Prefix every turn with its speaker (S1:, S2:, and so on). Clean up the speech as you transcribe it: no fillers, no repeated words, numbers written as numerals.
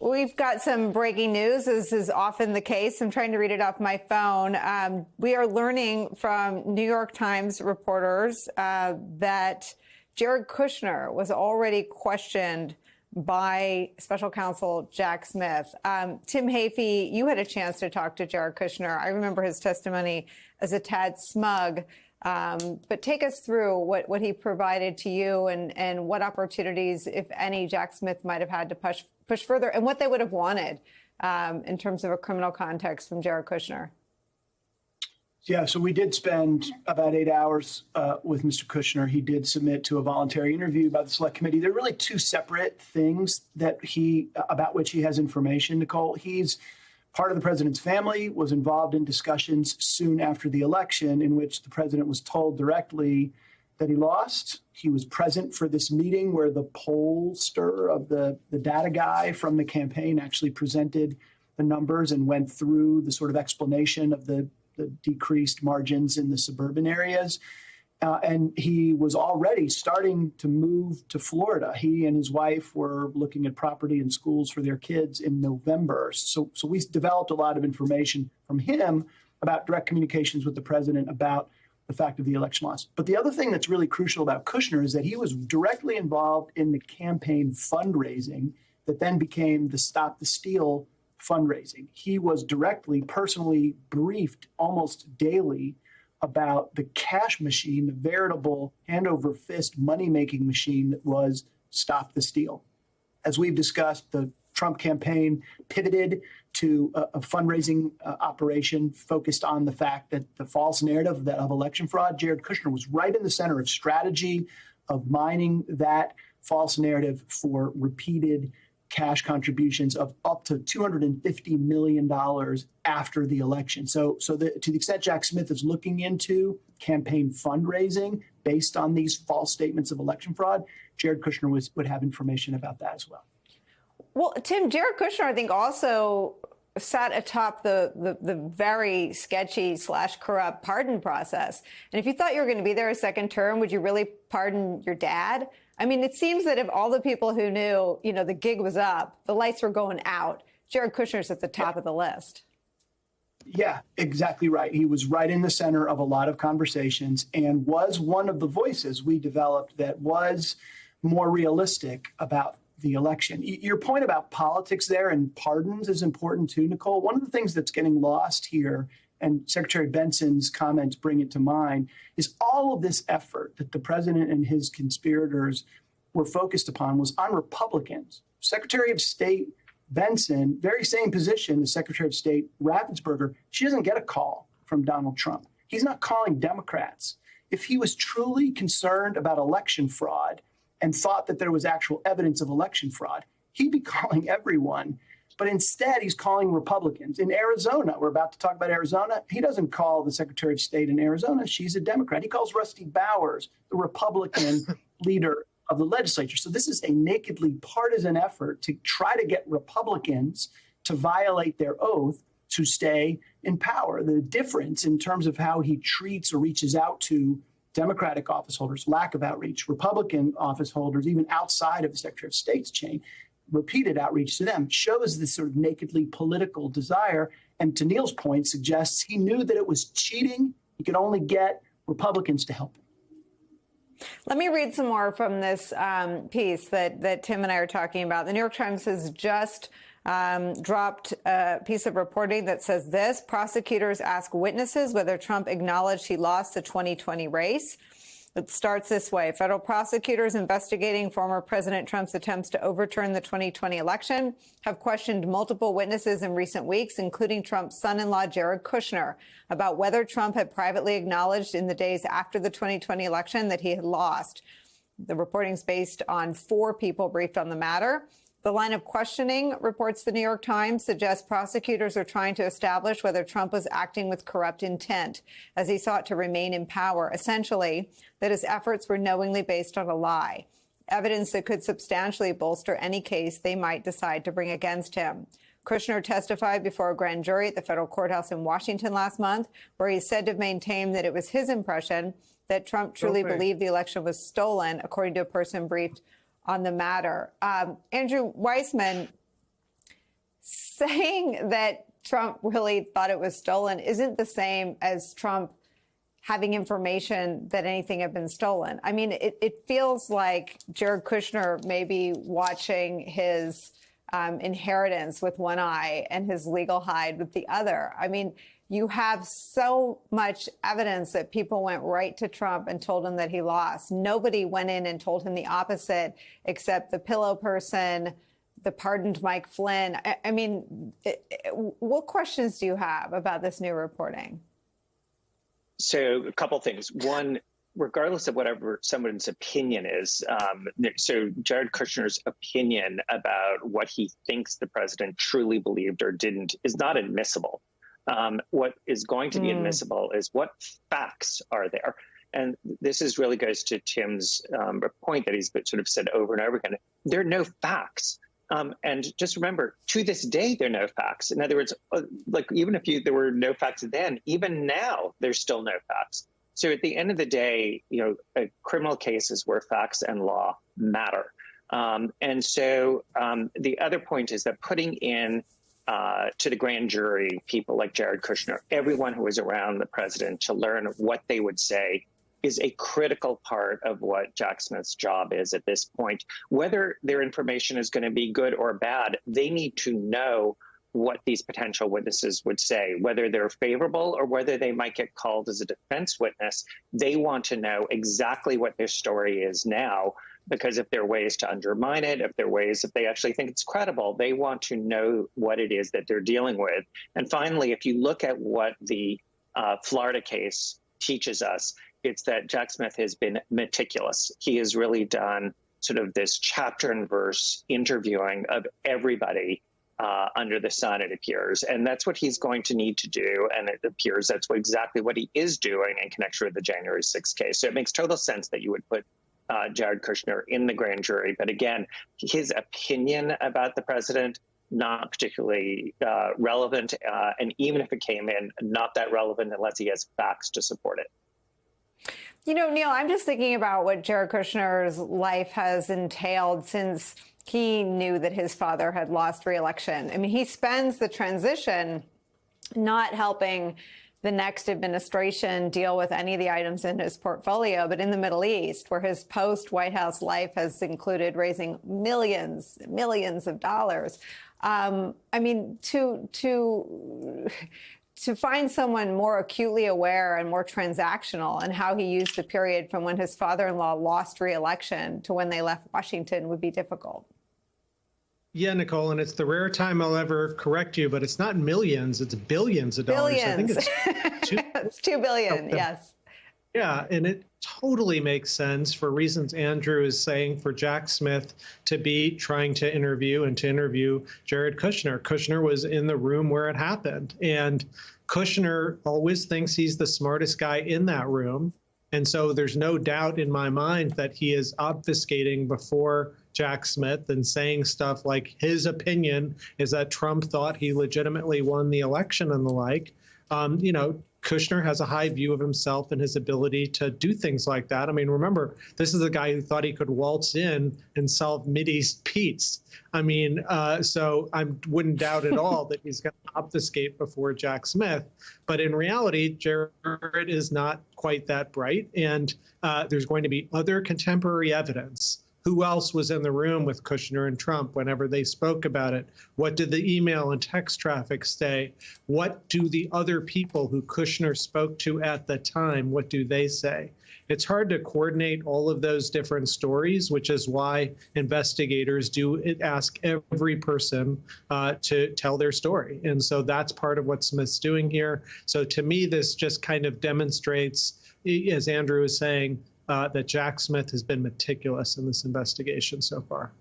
S1: We've got some breaking news. This is often the case. I'm trying to read it off my phone. We are learning from New York Times reporters that Jared Kushner was already questioned by special counsel Jack Smith. Tim Heaphy, you had a chance to talk to Jared Kushner. I remember his testimony as a tad smug. But take us through what he provided to you and what opportunities, if any, Jack Smith might have had to push further and what they would have wanted in terms of a criminal context from Jared Kushner.
S2: Yeah, so we did spend about 8 hours with Mr. Kushner. He did submit to a voluntary interview by the Select Committee. There are really two separate things about which he has information, Nicole. He's part of the president's family, was involved in discussions soon after the election in which the president was told directly that he lost. He was present for this meeting where the pollster of the data guy from the campaign actually presented the numbers and went through the sort of explanation of the decreased margins in the suburban areas. And he was already starting to move to Florida. He and his wife were looking at property and schools for their kids in November. So we developed a lot of information from him about direct communications with the president about the fact of the election loss. But the other thing that's really crucial about Kushner is that he was directly involved in the campaign fundraising that then became the Stop the Steal fundraising. He was personally briefed almost daily about the cash machine, the veritable hand-over-fist money-making machine that was Stop the Steal. As we've discussed, the Trump campaign pivoted to a fundraising operation focused on the fact that the false narrative of election fraud. Jared Kushner was right in the center of strategy of mining that false narrative for repeated cash contributions of up to $250 million after the election. So to the extent Jack Smith is looking into campaign fundraising based on these false statements of election fraud, Jared Kushner would have information about that as well.
S1: Well, Tim, Jared Kushner, I think, also sat atop the very sketchy / corrupt pardon process. And if you thought you were going to be there a second term, would you really pardon your dad? I mean, it seems that if all the people who knew, the gig was up, the lights were going out, Jared Kushner's at the top of the list.
S2: Yeah, exactly right. He was right in the center of a lot of conversations and was one of the voices we developed that was more realistic about the election. Your point about politics there and pardons is important too, Nicole. One of the things that's getting lost here, and Secretary Benson's comments bring it to mind, is all of this effort that the president and his conspirators were focused upon was on Republicans. Secretary of State Benson, very same position as Secretary of State Raffensperger, she doesn't get a call from Donald Trump. He's not calling Democrats. If he was truly concerned about election fraud and thought that there was actual evidence of election fraud, he'd be calling everyone. But instead, he's calling Republicans. In Arizona, we're about to talk about Arizona, he doesn't call the Secretary of State in Arizona. She's a Democrat. He calls Rusty Bowers, the Republican leader of the legislature. So this is a nakedly partisan effort to try to get Republicans to violate their oath to stay in power. The difference in terms of how he treats or reaches out to Democratic office holders, lack of outreach, Republican office holders, even outside of the Secretary of State's chain, repeated outreach to them, shows this sort of nakedly political desire. And to Neil's point, suggests he knew that it was cheating. He could only get Republicans to help him.
S1: Let me read some more from this piece that Tim and I are talking about. The New York Times has just dropped a piece of reporting that says this: prosecutors ask witnesses whether Trump acknowledged he lost the 2020 race. It starts this way. Federal prosecutors investigating former President Trump's attempts to overturn the 2020 election have questioned multiple witnesses in recent weeks, including Trump's son-in-law, Jared Kushner, about whether Trump had privately acknowledged in the days after the 2020 election that he had lost. The reporting is based on 4 people briefed on the matter. The line of questioning, reports the New York Times, suggests prosecutors are trying to establish whether Trump was acting with corrupt intent as he sought to remain in power, essentially that his efforts were knowingly based on a lie, evidence that could substantially bolster any case they might decide to bring against him. Kushner testified before a grand jury at the federal courthouse in Washington last month, where he said to have maintained that it was his impression that Trump truly believed the election was stolen, according to a person briefed on the matter. Andrew Weissmann, saying that Trump really thought it was stolen isn't the same as Trump having information that anything had been stolen. I mean, it feels like Jared Kushner may be watching his inheritance with one eye and his legal hide with the other. I mean, you have so much evidence that people went right to Trump and told him that he lost. Nobody went in and told him the opposite, except the pillow person, the pardoned Mike Flynn. I mean, what questions do you have about this new reporting?
S3: So a couple things. One, regardless of whatever someone's opinion is, so Jared Kushner's opinion about what he thinks the president truly believed or didn't is not admissible. What is going to be admissible is what facts are there. And this really goes to Tim's point that he's sort of said over and over again. There are no facts. And just remember, to this day, there are no facts. In other words, like even if there were no facts then, even now, there's still no facts. So at the end of the day, criminal cases where facts and law matter. And so the other point is that putting in to the grand jury people like Jared Kushner, everyone who was around the president to learn what they would say is a critical part of what Jack Smith's job is at this point. Whether their information is going to be good or bad, they need to know what these potential witnesses would say, whether they're favorable or whether they might get called as a defense witness. They want to know exactly what their story is now, because if there are ways to undermine it, if they actually think it's credible, they want to know what it is that they're dealing with. And finally, if you look at what the Florida case teaches us, it's that Jack Smith has been meticulous. He has really done sort of this chapter and verse interviewing of everybody under the sun, it appears. And that's what he's going to need to do. And it appears that's exactly what he is doing in connection with the January 6th case. So it makes total sense that you would put Jared Kushner in the grand jury. But again, his opinion about the president, not particularly relevant. And even if it came in, not that relevant unless he has facts to support it.
S1: Neil, I'm just thinking about what Jared Kushner's life has entailed since he knew that his father had lost re-election. I mean, he spends the transition not helping the next administration deal with any of the items in his portfolio, but in the Middle East, where his post-White House life has included raising millions of dollars. I mean, to find someone more acutely aware and more transactional and how he used the period from when his father-in-law lost re-election to when they left Washington would be difficult.
S4: Yeah, Nicole, and it's the rare time I'll ever correct you, but it's not millions, it's billions of dollars.
S1: Billions.
S4: I think
S1: it's $2 billion, yes.
S4: Yeah, and it totally makes sense for reasons Andrew is saying for Jack Smith to be trying to interview Jared Kushner. Kushner was in the room where it happened, and Kushner always thinks he's the smartest guy in that room. And so there's no doubt in my mind that he is obfuscating before Jack Smith and saying stuff like his opinion is that Trump thought he legitimately won the election and the like. Kushner has a high view of himself and his ability to do things like that. I mean, remember, this is a guy who thought he could waltz in and solve Mideast peace. I mean, so I wouldn't doubt at all that he's going to obfuscate before Jack Smith. But in reality, Jared is not quite that bright. And there's going to be other contemporary evidence. Who else was in the room with Kushner and Trump whenever they spoke about it? What did the email and text traffic say? What do the other people who Kushner spoke to at the time, what do they say? It's hard to coordinate all of those different stories, which is why investigators do ask every person to tell their story. And so that's part of what Smith's doing here. So to me, this just kind of demonstrates, as Andrew was saying, that Jack Smith has been meticulous in this investigation so far.